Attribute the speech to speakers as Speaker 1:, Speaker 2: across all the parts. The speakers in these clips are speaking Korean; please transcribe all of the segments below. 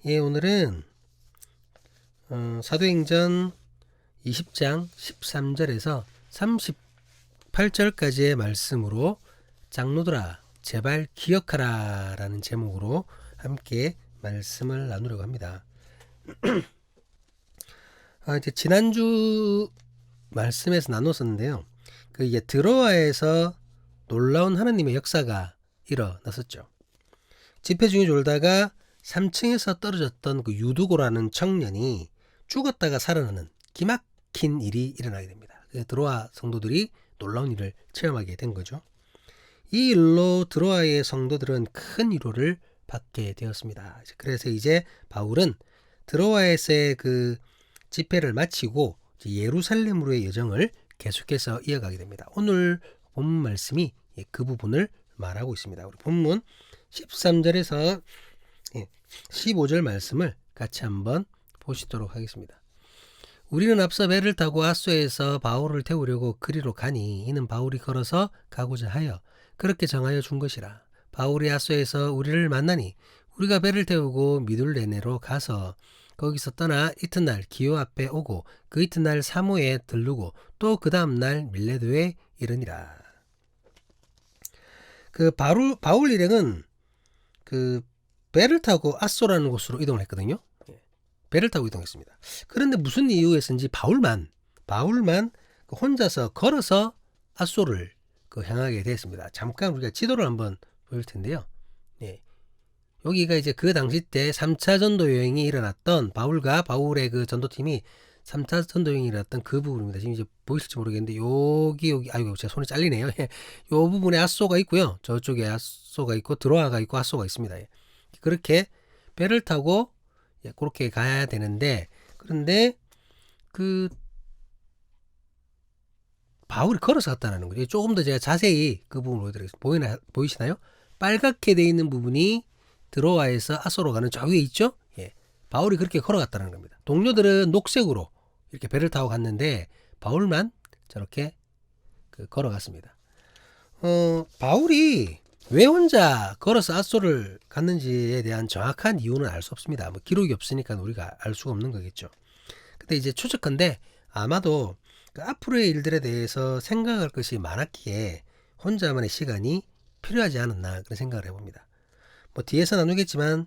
Speaker 1: 예, 오늘은 사도행전 20장 13절에서 38절까지의 말씀으로 장로들아 제발 기억하라 라는 제목으로 함께 말씀을 나누려고 합니다. 이제 지난주 말씀에서 나눴었는데요. 이게 드로아에서 놀라운 하나님의 역사가 일어났었죠. 집회 중에 졸다가 3층에서 떨어졌던 그 유두고라는 청년이 죽었다가 살아나는 기막힌 일이 일어나게 됩니다. 드로아 성도들이 놀라운 일을 체험하게 된 거죠. 이 일로 드로아의 성도들은 큰 위로를 받게 되었습니다. 그래서 이제 바울은 드로아에서의 그 집회를 마치고 예루살렘으로의 여정을 계속해서 이어가게 됩니다. 오늘 본문 말씀이 그 부분을 말하고 있습니다. 우리 본문 13절에서 15절 말씀을 같이 한번 보시도록 하겠습니다. 우리는 앞서 배를 타고 아소에서 바울을 태우려고 그리로 가니 이는 바울이 걸어서 가고자 하여 그렇게 정하여 준 것이라. 바울이 아소에서 우리를 만나니 우리가 배를 태우고 미둘레네로 가서 거기서 떠나 이튿날 기오 앞에 오고 그 이튿날 사모에 들르고 또 그 다음날 밀레도에 이르니라. 바울 일행은 배를 타고 아소라는 곳으로 이동을 했거든요. 배를 타고 이동했습니다. 그런데 무슨 이유에서인지 바울만 혼자서 걸어서 아소를 향하게 되었습니다. 잠깐 우리가 지도를 한번 보일 텐데요. 여기가 이제 그 당시 때 3차 전도 여행이 일어났던 바울과 바울의 그 전도팀이 3차 전도 여행이 일어났던 그 부분입니다. 지금 이제 보이실지 모르겠는데 여기 아이고 제 손이 잘리네요. 이 부분에 아소가 있고요. 저쪽에 아소가 있고 드로아가 있고 아소가 있습니다. 그렇게 배를 타고 그렇게 가야 되는데 그런데 바울이 걸어서 갔다는 거죠. 조금 더 제가 자세히 그 부분을 보여드리겠습니다. 보이시나요? 빨갛게 되어 있는 부분이 드로아에서 아소로 가는 저 위에 있죠? 바울이 그렇게 걸어갔다는 겁니다. 동료들은 녹색으로 이렇게 배를 타고 갔는데 바울만 저렇게 걸어갔습니다. 바울이 왜 혼자 걸어서 아소를 갔는지에 대한 정확한 이유는 알 수 없습니다. 기록이 없으니까 우리가 알 수가 없는 거겠죠. 근데 이제 추측컨대 아마도 앞으로의 일들에 대해서 생각할 것이 많았기에 혼자만의 시간이 필요하지 않았나 그런 생각을 해봅니다. 뒤에서 나누겠지만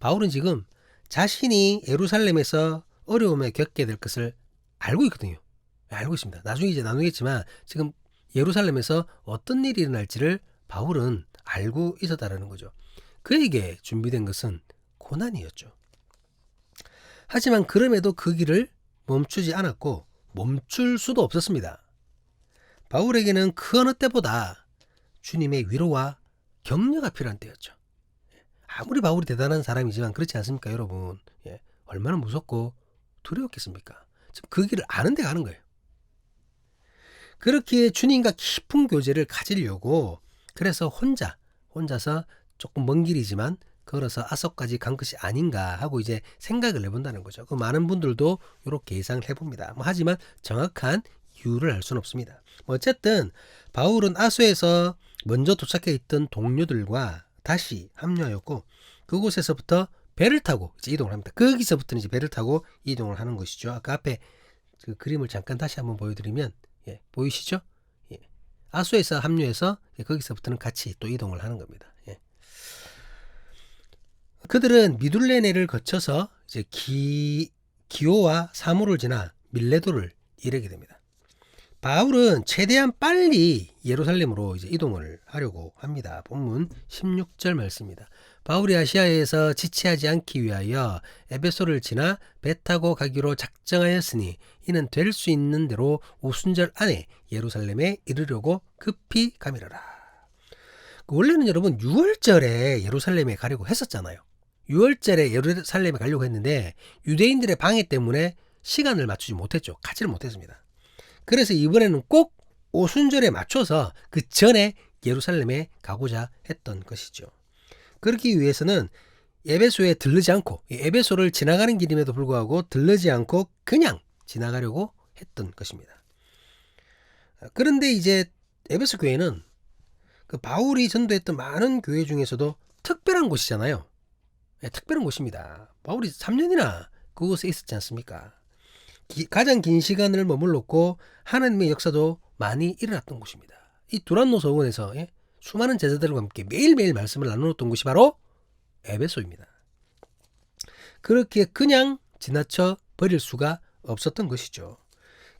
Speaker 1: 바울은 지금 자신이 예루살렘에서 어려움에 겪게 될 것을 알고 있거든요. 알고 있습니다. 나중에 이제 나누겠지만 지금 예루살렘에서 어떤 일이 일어날지를 바울은 알고 있었다라는 거죠. 그에게 준비된 것은 고난이었죠. 하지만 그럼에도 그 길을 멈추지 않았고 멈출 수도 없었습니다. 바울에게는 그 어느 때보다 주님의 위로와 격려가 필요한 때였죠. 아무리 바울이 대단한 사람이지만 그렇지 않습니까, 여러분? 얼마나 무섭고 두려웠겠습니까? 지금 그 길을 아는데 가는 거예요. 그렇게 주님과 깊은 교제를 가지려고 그래서 혼자서 조금 먼 길이지만 걸어서 아소까지 간 것이 아닌가 하고 이제 생각을 해본다는 거죠. 많은 분들도 이렇게 예상을 해봅니다. 하지만 정확한 이유를 알 수는 없습니다. 어쨌든 바울은 아소에서 먼저 도착해 있던 동료들과 다시 합류하였고 그곳에서부터 배를 타고 이제 이동을 합니다. 거기서부터는 이제 배를 타고 이동을 하는 것이죠. 아까 앞에 그 그림을 잠깐 다시 한번 보여드리면 보이시죠? 아소에서 합류해서 거기서부터는 같이 또 이동을 하는 겁니다. 그들은 미둘레네를 거쳐서 이제 기오와 사모를 지나 밀레도를 이르게 됩니다. 바울은 최대한 빨리 예루살렘으로 이제 이동을 하려고 합니다. 본문 16절 말씀입니다. 바울이 아시아에서 지체하지 않기 위하여 에베소를 지나 배 타고 가기로 작정하였으니 이는 될 수 있는 대로 오순절 안에 예루살렘에 이르려고 급히 가미르라. 원래는 여러분 6월절에 예루살렘에 가려고 했었잖아요. 6월절에 예루살렘에 가려고 했는데 유대인들의 방해 때문에 시간을 맞추지 못했죠. 가지를 못했습니다. 그래서 이번에는 꼭 오순절에 맞춰서 그 전에 예루살렘에 가고자 했던 것이죠. 그렇기 위해서는 에베소에 들르지 않고 에베소를 지나가는 길임에도 불구하고 들르지 않고 그냥 지나가려고 했던 것입니다. 그런데 이제 에베소 교회는 바울이 전도했던 많은 교회 중에서도 특별한 곳이잖아요. 특별한 곳입니다. 바울이 3년이나 그곳에 있었지 않습니까? 가장 긴 시간을 머물렀고 하나님의 역사도 많이 일어났던 곳입니다. 이 두란노 서원에서 수많은 제자들과 함께 매일매일 말씀을 나누었던 곳이 바로 에베소입니다. 그렇게 그냥 지나쳐 버릴 수가 없었던 것이죠.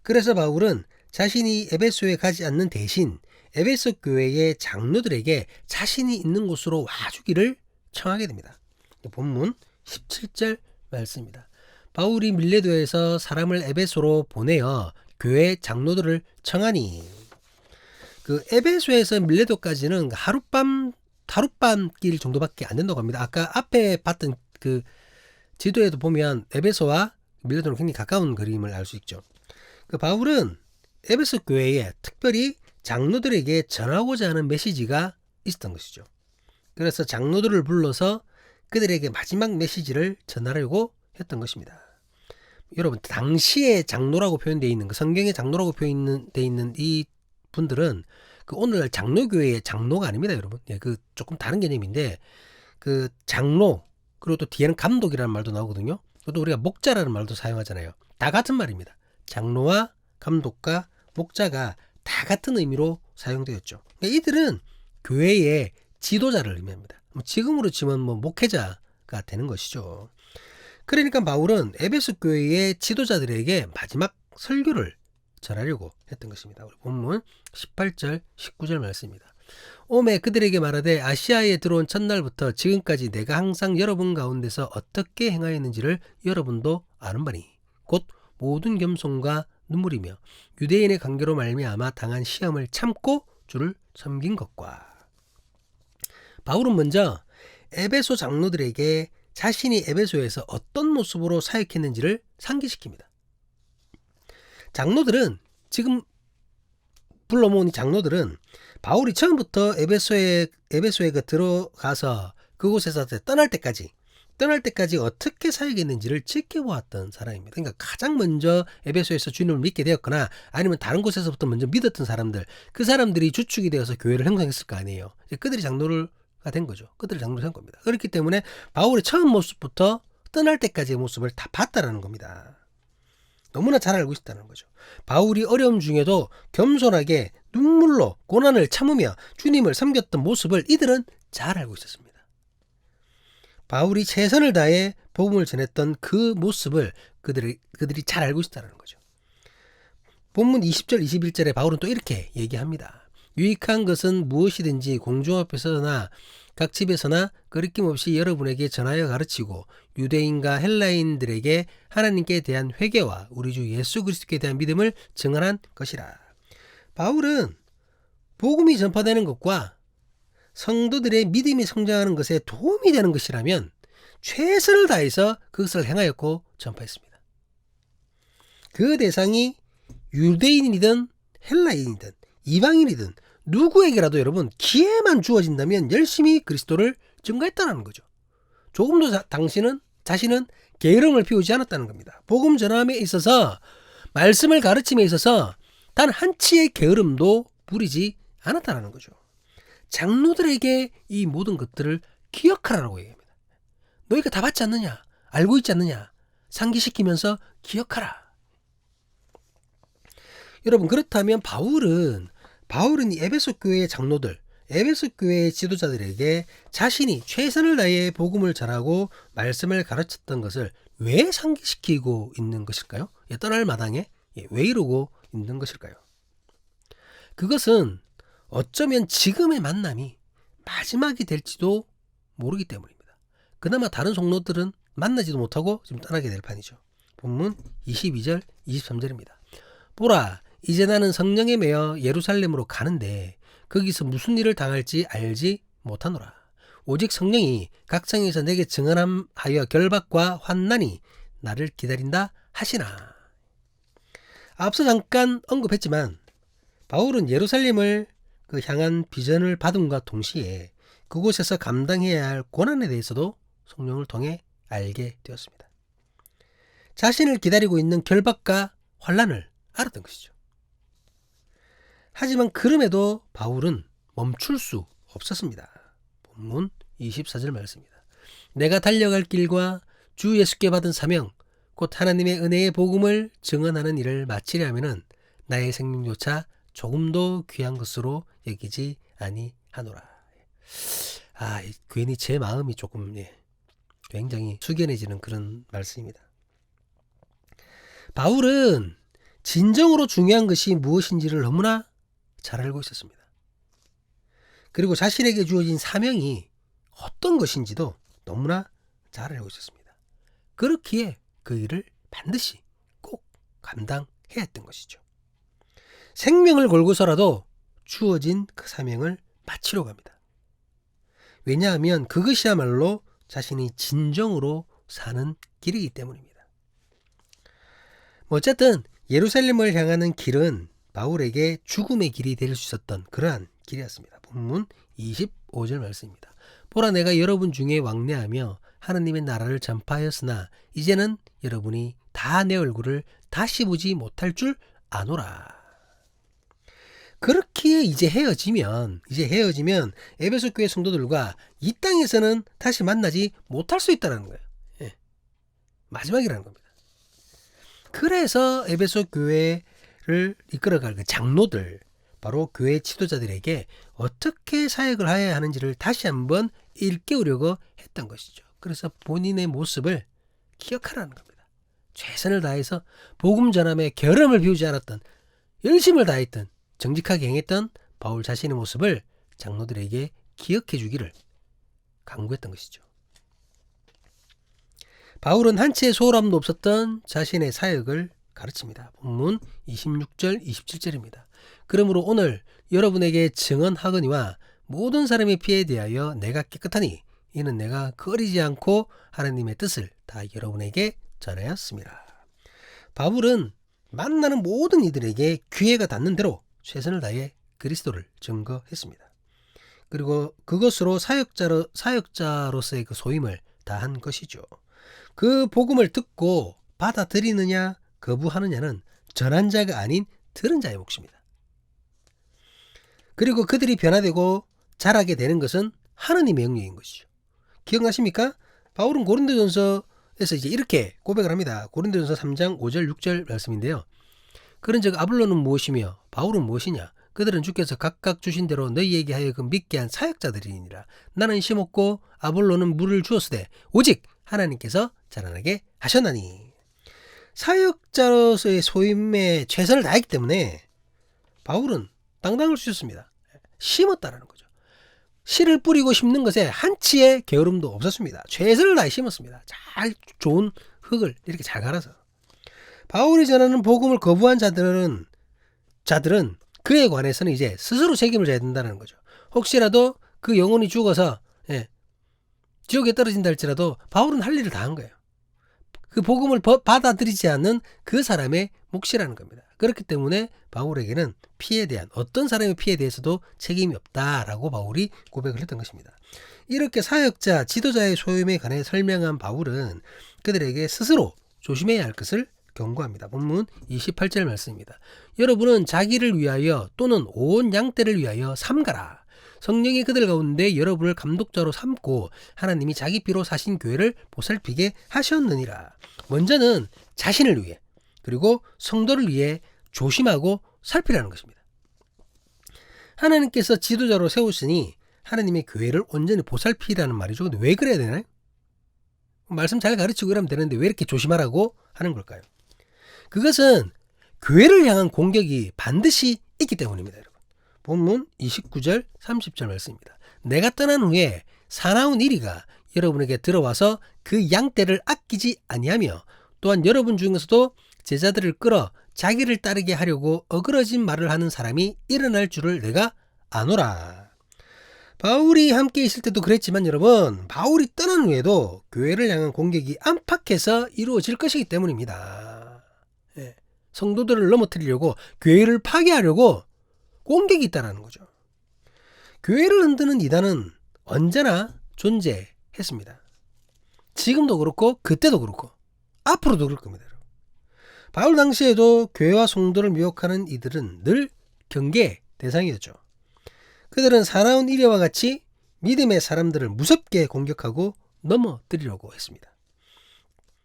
Speaker 1: 그래서 바울은 자신이 에베소에 가지 않는 대신 에베소 교회의 장로들에게 자신이 있는 곳으로 와주기를 청하게 됩니다. 본문 17절 말씀입니다. 바울이 밀레도에서 사람을 에베소로 보내어 교회 장로들을 청하니, 그 에베소에서 밀레도까지는 하룻밤 길 정도밖에 안 된다고 합니다. 아까 앞에 봤던 그 지도에도 보면 에베소와 밀레도는 굉장히 가까운 그림을 알 수 있죠. 그 바울은 에베소 교회에 특별히 장로들에게 전하고자 하는 메시지가 있었던 것이죠. 그래서 장로들을 불러서 그들에게 마지막 메시지를 전하려고 했던 것입니다. 여러분, 당시에 장로라고 표현되어 있는, 성경의 장로라고 표현되어 있는 이 분들은 그 오늘날 장로교회의 장로가 아닙니다, 여러분. 그 조금 다른 개념인데, 그 장로, 그리고 또 뒤에는 감독이라는 말도 나오거든요. 또 우리가 목자라는 말도 사용하잖아요. 다 같은 말입니다. 장로와 감독과 목자가 다 같은 의미로 사용되었죠. 이들은 교회의 지도자를 의미합니다. 지금으로 치면 목회자가 되는 것이죠. 그러니까 바울은 에베소 교회의 지도자들에게 마지막 설교를 전하려고 했던 것입니다. 우리 본문 18절 19절 말씀입니다. 오매 그들에게 말하되 아시아에 들어온 첫날부터 지금까지 내가 항상 여러분 가운데서 어떻게 행하였는지를 여러분도 아는 바니 곧 모든 겸손과 눈물이며 유대인의 관계로 말미암아 당한 시험을 참고 주를 섬긴 것과. 바울은 먼저 에베소 장로들에게 자신이 에베소에서 어떤 모습으로 사역했는지를 상기시킵니다. 장로들은, 지금 불러 모은 장로들은 바울이 처음부터 에베소에 들어가서 그곳에서 떠날 때까지 어떻게 사역했는지를 지켜보았던 사람입니다. 그러니까 가장 먼저 에베소에서 주님을 믿게 되었거나 아니면 다른 곳에서부터 먼저 믿었던 사람들, 그 사람들이 주축이 되어서 교회를 형성했을 거 아니에요. 그들이 장로가 된 거죠. 그들이 장로가 된 겁니다. 그렇기 때문에 바울의 처음 모습부터 떠날 때까지의 모습을 다 봤다라는 겁니다. 너무나 잘 알고 있다는 거죠. 바울이 어려움 중에도 겸손하게 눈물로 고난을 참으며 주님을 섬겼던 모습을 이들은 잘 알고 있었습니다. 바울이 최선을 다해 복음을 전했던 그 모습을 그들이 잘 알고 있다는 거죠. 본문 20절 21절에 바울은 또 이렇게 얘기합니다. 유익한 것은 무엇이든지 공중 앞에서나 각 집에서나 거리낌 없이 여러분에게 전하여 가르치고 유대인과 헬라인들에게 하나님께 대한 회개와 우리 주 예수 그리스도께 대한 믿음을 증언한 것이라. 바울은 복음이 전파되는 것과 성도들의 믿음이 성장하는 것에 도움이 되는 것이라면 최선을 다해서 그것을 행하였고 전파했습니다. 그 대상이 유대인이든 헬라인이든 이방인이든 누구에게라도 여러분 기회만 주어진다면 열심히 그리스도를 증거했다는 거죠. 조금도 자신은 게으름을 피우지 않았다는 겁니다. 복음 전함에 있어서, 말씀을 가르침에 있어서 단 한치의 게으름도 부리지 않았다는 거죠. 장로들에게 이 모든 것들을 기억하라고 얘기합니다. 너희가 다 받지 않느냐? 알고 있지 않느냐? 상기시키면서 기억하라. 여러분, 그렇다면 바울은 이 에베소 교회의 장로들, 에베소 교회의 지도자들에게 자신이 최선을 다해 복음을 전하고 말씀을 가르쳤던 것을 왜 상기시키고 있는 것일까요? 떠날 마당에 왜 이러고 있는 것일까요? 그것은 어쩌면 지금의 만남이 마지막이 될지도 모르기 때문입니다. 그나마 다른 성도들은 만나지도 못하고 지금 떠나게 될 판이죠. 본문 22절 23절입니다. 보라, 이제 나는 성령에 매여 예루살렘으로 가는데 거기서 무슨 일을 당할지 알지 못하노라. 오직 성령이 각 성에서 내게 증언하여 결박과 환난이 나를 기다린다 하시나. 앞서 잠깐 언급했지만 바울은 예루살렘을 향한 비전을 받음과 동시에 그곳에서 감당해야 할 고난에 대해서도 성령을 통해 알게 되었습니다. 자신을 기다리고 있는 결박과 환난을 알았던 것이죠. 하지만 그럼에도 바울은 멈출 수 없었습니다. 본문 24절 말씀입니다. 내가 달려갈 길과 주 예수께 받은 사명, 곧 하나님의 은혜의 복음을 증언하는 일을 마치려 하면은 나의 생명조차 조금도 귀한 것으로 여기지 아니하노라. 괜히 제 마음이 조금 굉장히 숙연해지는 그런 말씀입니다. 바울은 진정으로 중요한 것이 무엇인지를 너무나 잘 알고 있었습니다. 그리고 자신에게 주어진 사명이 어떤 것인지도 너무나 잘 알고 있었습니다. 그렇기에 그 일을 반드시 꼭 감당해야 했던 것이죠. 생명을 걸고서라도 주어진 그 사명을 마치려고 합니다. 왜냐하면 그것이야말로 자신이 진정으로 사는 길이기 때문입니다. 어쨌든 예루살렘을 향하는 길은 바울에게 죽음의 길이 될 수 있었던 그러한 길이었습니다. 본문 25절 말씀입니다. 보라, 내가 여러분 중에 왕래하며 하나님의 나라를 전파하였으나 이제는 여러분이 다 내 얼굴을 다시 보지 못할 줄 아노라. 그렇기에 이제 헤어지면 에베소 교회 성도들과 이 땅에서는 다시 만나지 못할 수 있다는 거예요. 마지막이라는 겁니다. 그래서 에베소 교회를 이끌어갈 그 장로들, 바로 교회 지도자들에게 어떻게 사역을 해야 하는지를 다시 한번 일깨우려고 했던 것이죠. 그래서 본인의 모습을 기억하라는 겁니다. 최선을 다해서 복음 전함에 결함을 비우지 않았던, 열심을 다했던, 정직하게 행했던 바울 자신의 모습을 장로들에게 기억해 주기를 강구했던 것이죠. 바울은 한치의 소홀함도 없었던 자신의 사역을 가르칩니다. 본문 26절 27절입니다. 그러므로 오늘 여러분에게 증언하거니와 모든 사람의 피에 대하여 내가 깨끗하니 이는 내가 거리지 않고 하나님의 뜻을 다 여러분에게 전하였습니다. 바울은 만나는 모든 이들에게 기회가 닿는 대로 최선을 다해 그리스도를 증거했습니다. 그리고 그것으로 사역자로서의 그 소임을 다한 것이죠. 그 복음을 듣고 받아들이느냐 거부하느냐는 전한 자가 아닌 들은 자의 몫입니다. 그리고 그들이 변화되고 자라게 되는 것은 하나님의 영역인 것이죠. 기억나십니까? 바울은 고린도전서에서 이제 이렇게 고백을 합니다. 고린도전서 3장 5절 6절 말씀인데요. 그런즉 아볼로는 무엇이며 바울은 무엇이냐? 그들은 주께서 각각 주신 대로 너희에게 하여금 믿게 한 사역자들이니라. 나는 심었고 아볼로는 물을 주었으되 오직 하나님께서 자라나게 하셨나니. 사역자로서의 소임에 최선을 다했기 때문에 바울은 당당할 수 있었습니다. 심었다라는 거죠. 씨를 뿌리고 심는 것에 한치의 게으름도 없었습니다. 최선을 다해 심었습니다. 잘 좋은 흙을 이렇게 잘 갈아서. 바울이 전하는 복음을 거부한 자들은 그에 관해서는 이제 스스로 책임을 져야 된다는 거죠. 혹시라도 그 영혼이 죽어서 지옥에 떨어진다 할지라도 바울은 할 일을 다 한 거예요. 그 복음을 받아들이지 않는 그 사람의 몫이라는 겁니다. 그렇기 때문에 바울에게는 피에 대한, 어떤 사람의 피에 대해서도 책임이 없다라고 바울이 고백을 했던 것입니다. 이렇게 사역자, 지도자의 소임에 관해 설명한 바울은 그들에게 스스로 조심해야 할 것을 경고합니다. 본문 28절 말씀입니다. 여러분은 자기를 위하여 또는 온 양떼를 위하여 삼가라. 성령이 그들 가운데 여러분을 감독자로 삼고 하나님이 자기 피로 사신 교회를 보살피게 하셨느니라. 먼저는 자신을 위해, 그리고 성도를 위해 조심하고 살피라는 것입니다. 하나님께서 지도자로 세우시니 하나님의 교회를 온전히 보살피라는 말이죠. 근데 왜 그래야 되나요? 말씀 잘 가르치고 이러면 되는데 왜 이렇게 조심하라고 하는 걸까요? 그것은 교회를 향한 공격이 반드시 있기 때문입니다. 여러분. 본문 29절 30절 말씀입니다. 내가 떠난 후에 사나운 이리가 여러분에게 들어와서 그 양떼를 아끼지 아니하며 또한 여러분 중에서도 제자들을 끌어 자기를 따르게 하려고 어그러진 말을 하는 사람이 일어날 줄을 내가 아노라. 바울이 함께 있을 때도 그랬지만 여러분, 바울이 떠난 후에도 교회를 향한 공격이 안팎에서 이루어질 것이기 때문입니다. 성도들을 넘어뜨리려고, 교회를 파괴하려고 공격이 있다는 거죠. 교회를 흔드는 이단은 언제나 존재했습니다. 지금도 그렇고 그때도 그렇고 앞으로도 그럴 겁니다. 바울 당시에도 교회와 성도를 미혹하는 이들은 늘 경계의 대상이었죠. 그들은 사나운 이래와 같이 믿음의 사람들을 무섭게 공격하고 넘어뜨리려고 했습니다.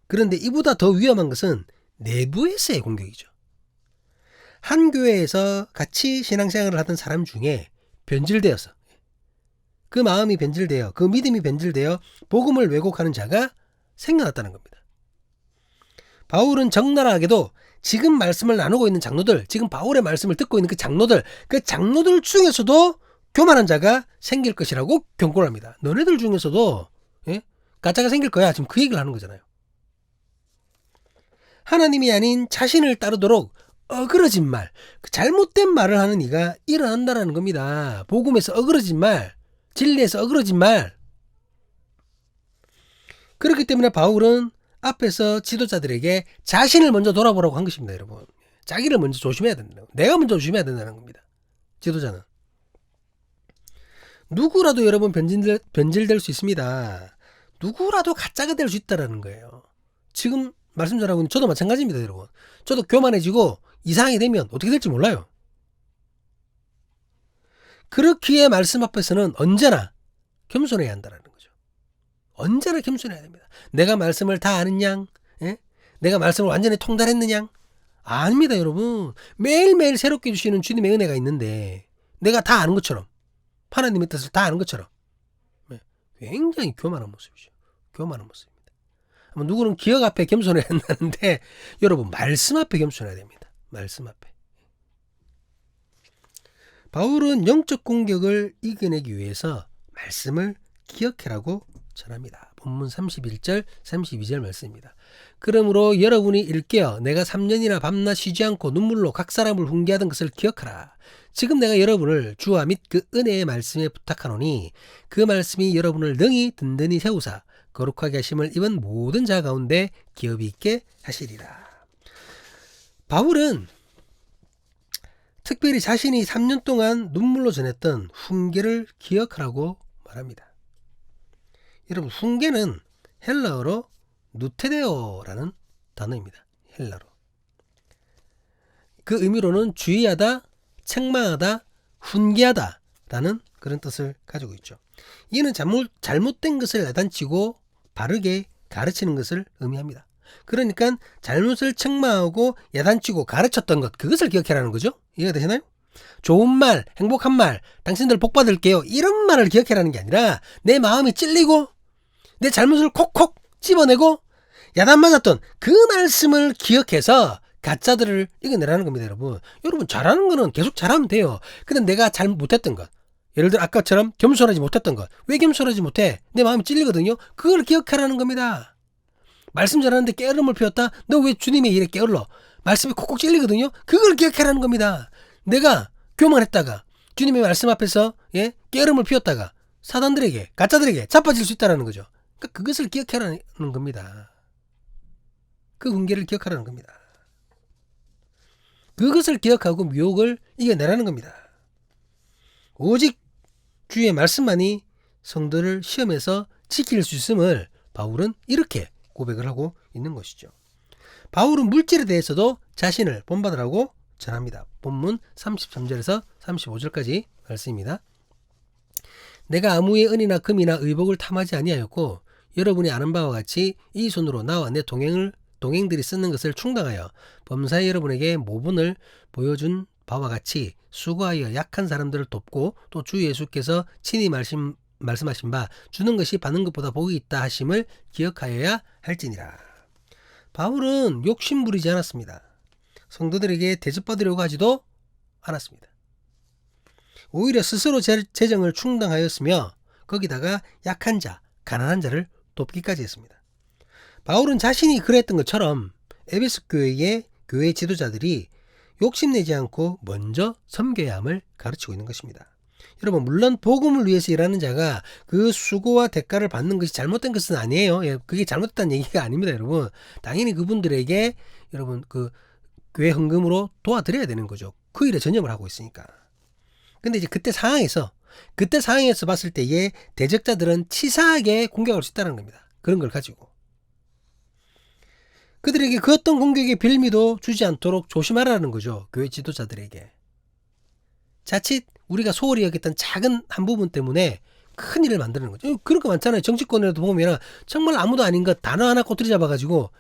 Speaker 1: 그런데 이보다 더 위험한 것은 내부에서의 공격이죠. 한 교회에서 같이 신앙생활을 하던 사람 중에 변질되어서, 그 마음이 변질되어, 그 믿음이 변질되어 복음을 왜곡하는 자가 생겨났다는 겁니다. 바울은 적나라하게도 지금 말씀을 나누고 있는 장로들, 지금 바울의 말씀을 듣고 있는 그 장로들 중에서도 교만한 자가 생길 것이라고 경고를 합니다. 너네들 중에서도 가짜가 생길 거야. 지금 그 얘기를 하는 거잖아요. 하나님이 아닌 자신을 따르도록 어그러진 말, 잘못된 말을 하는 이가 일어난다라는 겁니다. 복음에서 어그러진 말, 진리에서 어그러진 말. 그렇기 때문에 바울은 앞에서 지도자들에게 자신을 먼저 돌아보라고 한 것입니다. 여러분, 자기를 먼저 조심해야 된다. 내가 먼저 조심해야 된다는 겁니다. 지도자는 누구라도 여러분 변질될 수 있습니다. 누구라도 가짜가 될 수 있다는 거예요. 지금 말씀 전하고 있는 저도 마찬가지입니다. 여러분, 저도 교만해지고 이상하게 되면 어떻게 될지 몰라요. 그렇기에 말씀 앞에서는 언제나 겸손해야 한다는 거죠. 언제나 겸손해야 됩니다. 내가 말씀을 다 아는 양, 내가 말씀을 완전히 통달했느냐? 아닙니다. 여러분, 매일매일 새롭게 주시는 주님의 은혜가 있는데 내가 다 아는 것처럼, 하나님의 뜻을 다 아는 것처럼 굉장히 교만한 모습이죠. 교만한 모습입니다. 누구는 기억 앞에 겸손해야 한다는데 여러분, 말씀 앞에 겸손해야 됩니다. 말씀 앞에. 바울은 영적 공격을 이겨내기 위해서 말씀을 기억해라고 전합니다. 본문 31절 32절 말씀입니다. 그러므로 여러분이 일깨어 내가 3년이나 밤낮 쉬지 않고 눈물로 각 사람을 훈계하던 것을 기억하라. 지금 내가 여러분을 주와 및 그 은혜의 말씀에 부탁하노니 그 말씀이 여러분을 능히 든든히 세우사 거룩하게 하심을 입은 모든 자 가운데 기업이 있게 하시리라. 바울은 특별히 자신이 3년 동안 눈물로 전했던 훈계를 기억하라고 말합니다. 여러분, 훈계는 헬라어로 누테데오라는 단어입니다. 헬라로. 그 의미로는 주의하다, 책망하다, 훈계하다 라는 그런 뜻을 가지고 있죠. 이는 잘못된 것을 야단치고 바르게 가르치는 것을 의미합니다. 그러니까 잘못을 책망하고 야단치고 가르쳤던 것, 그것을 기억해라는 거죠. 이해가 되시나요? 좋은 말, 행복한 말, 당신들 복 받을게요, 이런 말을 기억해라는 게 아니라 내 마음이 찔리고 내 잘못을 콕콕 집어내고 야단 맞았던 그 말씀을 기억해서 가짜들을 이겨내라는 겁니다. 여러분 잘하는 거는 계속 잘하면 돼요. 근데 내가 잘 못했던 것, 예를 들어 아까처럼 겸손하지 못했던 것, 왜 겸손하지 못해? 내 마음이 찔리거든요. 그걸 기억하라는 겁니다. 말씀 잘하는데 깨어름을 피웠다? 너 왜 주님의 일에 깨어러? 말씀이 콕콕 찔리거든요. 그걸 기억하라는 겁니다. 내가 교만했다가 주님의 말씀 앞에서 깨어름을 피웠다가 사단들에게, 가짜들에게 자빠질 수 있다는 거죠. 그러니까 그것을 기억하라는 겁니다. 그 훈계를 기억하라는 겁니다. 그것을 기억하고 유혹을 이겨내라는 겁니다. 오직 주의 말씀만이 성도를 시험에서 지킬 수 있음을 바울은 이렇게 고백을 하고 있는 것이죠. 바울은 물질에 대해서도 자신을 본받으라고 전합니다. 본문 33절에서 35절까지 말씀입니다. 내가 아무의 은이나 금이나 의복을 탐하지 아니하였고 여러분이 아는 바와 같이 이 손으로 나와 내 동행들이 쓰는 것을 충당하여 범사에 여러분에게 모분을 보여준 바와 같이 수고하여 약한 사람들을 돕고 또 주 예수께서 친히 말씀하신 바 주는 것이 받는 것보다 복이 있다 하심을 기억하여야 할지니라. 바울은 욕심 부리지 않았습니다. 성도들에게 대접받으려고 하지도 않았습니다. 오히려 스스로 재정을 충당하였으며 거기다가 약한 자, 가난한 자를 돕기까지 했습니다. 바울은 자신이 그랬던 것처럼 에베소 교회의 교회 지도자들이 욕심내지 않고 먼저 섬겨야 함을 가르치고 있는 것입니다. 여러분, 물론 복음을 위해서 일하는 자가 그 수고와 대가를 받는 것이 잘못된 것은 아니에요. 그게 잘못됐다는 얘기가 아닙니다. 여러분, 당연히 그분들에게 여러분 그 교회 헌금으로 도와드려야 되는 거죠. 그 일에 전념을 하고 있으니까. 근데 이제 그때 상황에서 봤을 때에 대적자들은 치사하게 공격할 수 있다는 겁니다. 그런 걸 가지고 그들에게 그 어떤 공격의 빌미도 주지 않도록 조심하라는 거죠. 교회 지도자들에게. 자칫 우리가 소홀히 여겼던 작은 한 부분 때문에 큰 일을 만드는 거죠. 그런 거 많잖아요. 정치권에도 보면 정말 아무도 아닌 것 단어 하나 꼬투리 잡아가지고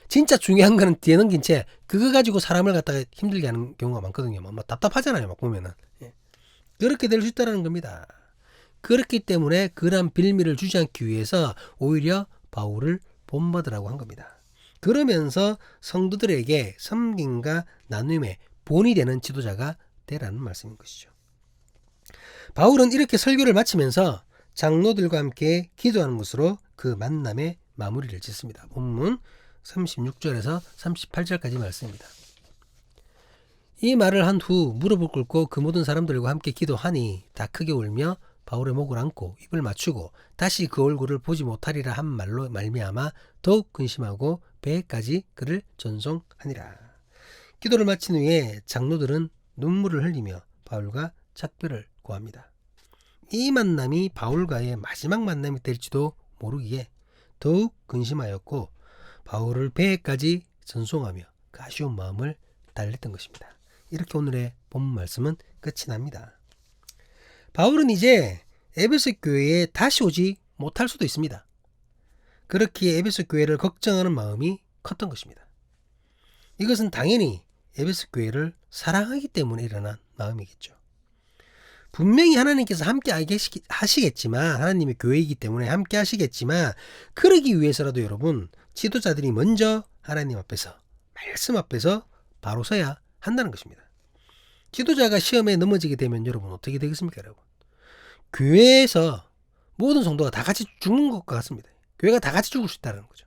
Speaker 1: 진짜 중요한 거는 뒤에 넘긴 채 그거 가지고 사람을 갖다가 힘들게 하는 경우가 많거든요. 막 답답하잖아요. 막 보면은. 그렇게 될 수 있다는 겁니다. 그렇기 때문에 그런 빌미를 주지 않기 위해서 오히려 바울을 본받으라고 한 겁니다. 그러면서 성도들에게 섬김과 나눔의 본이 되는 지도자가 되라는 말씀인 것이죠. 바울은 이렇게 설교를 마치면서 장로들과 함께 기도하는 것으로 그 만남의 마무리를 짓습니다. 본문 36절에서 38절까지 말씀입니다. 이 말을 한 후 무릎을 꿇고 그 모든 사람들과 함께 기도하니 다 크게 울며 바울의 목을 안고 입을 맞추고 다시 그 얼굴을 보지 못하리라 한 말로 말미암아 더욱 근심하고 배에까지 그를 전송하니라. 기도를 마친 후에 장로들은 눈물을 흘리며 바울과 작별을 고합니다. 이 만남이 바울과의 마지막 만남이 될지도 모르기에 더욱 근심하였고 바울을 배에까지 전송하며 그 아쉬운 마음을 달랬던 것입니다. 이렇게 오늘의 본문 말씀은 끝이 납니다. 바울은 이제 에베소 교회에 다시 오지 못할 수도 있습니다. 그렇기에 에베소 교회를 걱정하는 마음이 컸던 것입니다. 이것은 당연히 에베소 교회를 사랑하기 때문에 일어난 마음이겠죠. 분명히 하나님께서 함께 하시겠지만 하나님의 교회이기 때문에 함께 하시겠지만 그러기 위해서라도 여러분 지도자들이 먼저 하나님 앞에서 말씀 앞에서 바로 서야 한다는 것입니다. 지도자가 시험에 넘어지게 되면 여러분 어떻게 되겠습니까 여러분? 교회에서 모든 성도가 다 같이 죽는 것과 같습니다. 교회가 다 같이 죽을 수 있다는 거죠.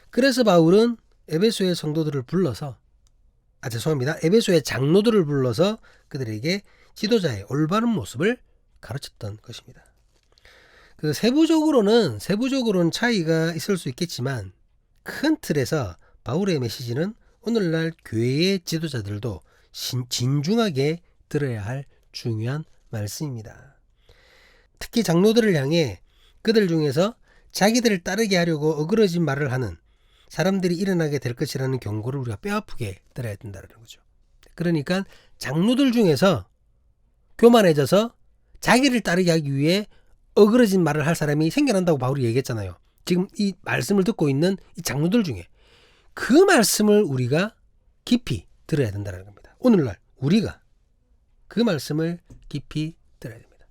Speaker 1: 그래서 바울은 에베소의 성도들을 불러서 에베소의 장로들을 불러서 그들에게 지도자의 올바른 모습을 가르쳤던 것입니다. 그 세부적으로는 차이가 있을 수 있겠지만 큰 틀에서 바울의 메시지는 오늘날 교회의 지도자들도 진중하게 들어야 할 중요한 말씀입니다. 특히 장로들을 향해 그들 중에서 자기들을 따르게 하려고 어그러진 말을 하는 사람들이 일어나게 될 것이라는 경고를 우리가 뼈아프게 들어야 된다는 거죠. 그러니까 장로들 중에서 교만해져서 자기를 따르게 하기 위해 어그러진 말을 할 사람이 생겨난다고 바울이 얘기했잖아요. 지금 이 말씀을 듣고 있는 이 장로들 중에 그 말씀을 우리가 깊이 들어야 된다는 겁니다. 오늘날 우리가 그 말씀을 깊이 들어야 됩니다.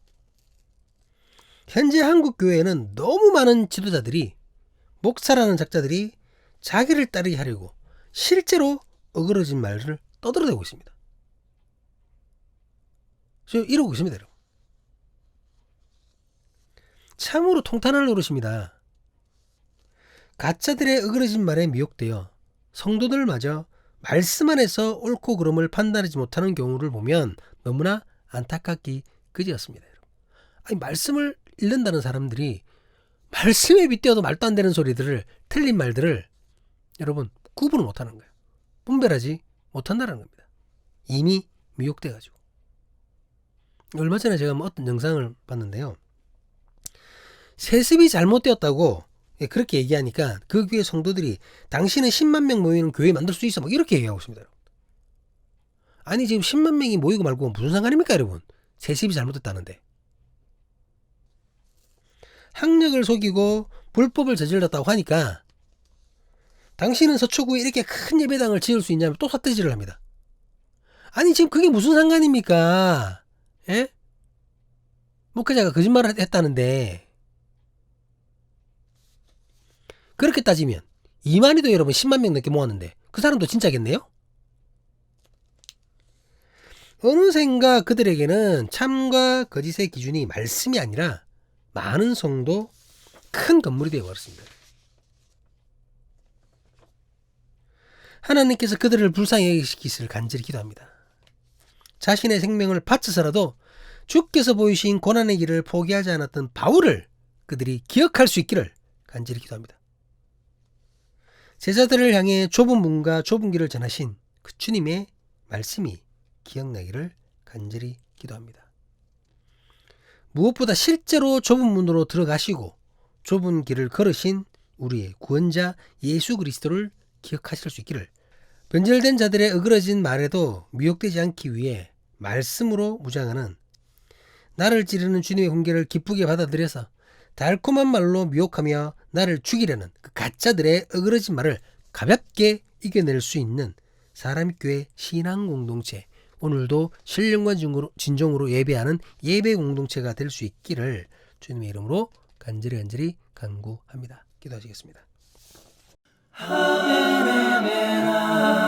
Speaker 1: 현재 한국 교회에는 너무 많은 지도자들이 목사라는 작자들이 자기를 따르게 하려고 실제로 어그러진 말을 떠들어대고 있습니다. 이러고 있습니다. 여러분. 참으로 통탄할 노릇입니다. 가짜들의 어그러진 말에 미혹되어 성도들마저 말씀 안에서 옳고 그름을 판단하지 못하는 경우를 보면 너무나 안타깝기 그지였습니다. 아니, 말씀을 읽는다는 사람들이 말씀에 빗대어도 말도 안 되는 소리들을 틀린 말들을 여러분 구분을 못하는 거예요. 분별하지 못한다는 겁니다. 이미 미혹돼가지고. 얼마 전에 제가 어떤 영상을 봤는데요. 세습이 잘못되었다고 그렇게 얘기하니까 그 교회 성도들이 당신은 10만 명 모이는 교회 만들 수 있어 막 이렇게 얘기하고 있습니다. 아니 지금 10만 명이 모이고 말고 무슨 상관입니까 여러분? 세습이 잘못됐다는데. 학력을 속이고 불법을 저질렀다고 하니까 당신은 서초구에 이렇게 큰 예배당을 지을 수 있냐면 또 삿대질을 합니다. 아니 지금 그게 무슨 상관입니까? 예? 목회자가 거짓말을 했다는데 그렇게 따지면 이만희도 여러분 10만 명 넘게 모았는데 그 사람도 진짜겠네요? 어느샌가 그들에게는 참과 거짓의 기준이 말씀이 아니라 많은 성도 큰 건물이 되어버렸습니다. 하나님께서 그들을 불쌍히 여기시기를 간절히 기도합니다. 자신의 생명을 바쳐서라도 주께서 보이신 고난의 길을 포기하지 않았던 바울을 그들이 기억할 수 있기를 간절히 기도합니다. 제자들을 향해 좁은 문과 좁은 길을 전하신 그 주님의 말씀이 기억나기를 간절히 기도합니다. 무엇보다 실제로 좁은 문으로 들어가시고 좁은 길을 걸으신 우리의 구원자 예수 그리스도를 기억하실 수 있기를, 변절된 자들의 어그러진 말에도 미혹되지 않기 위해 말씀으로 무장하는 나를 찌르는 주님의 훈계를 기쁘게 받아들여서 달콤한 말로 미혹하며 나를 죽이려는 그 가짜들의 어그러진 말을 가볍게 이겨낼 수 있는 사람교회 신앙 공동체, 오늘도 신령과 진정으로 예배하는 예배 공동체가 될 수 있기를 주님의 이름으로 간절히 간구합니다. 기도하시겠습니다. 아멘, 아멘, 아멘.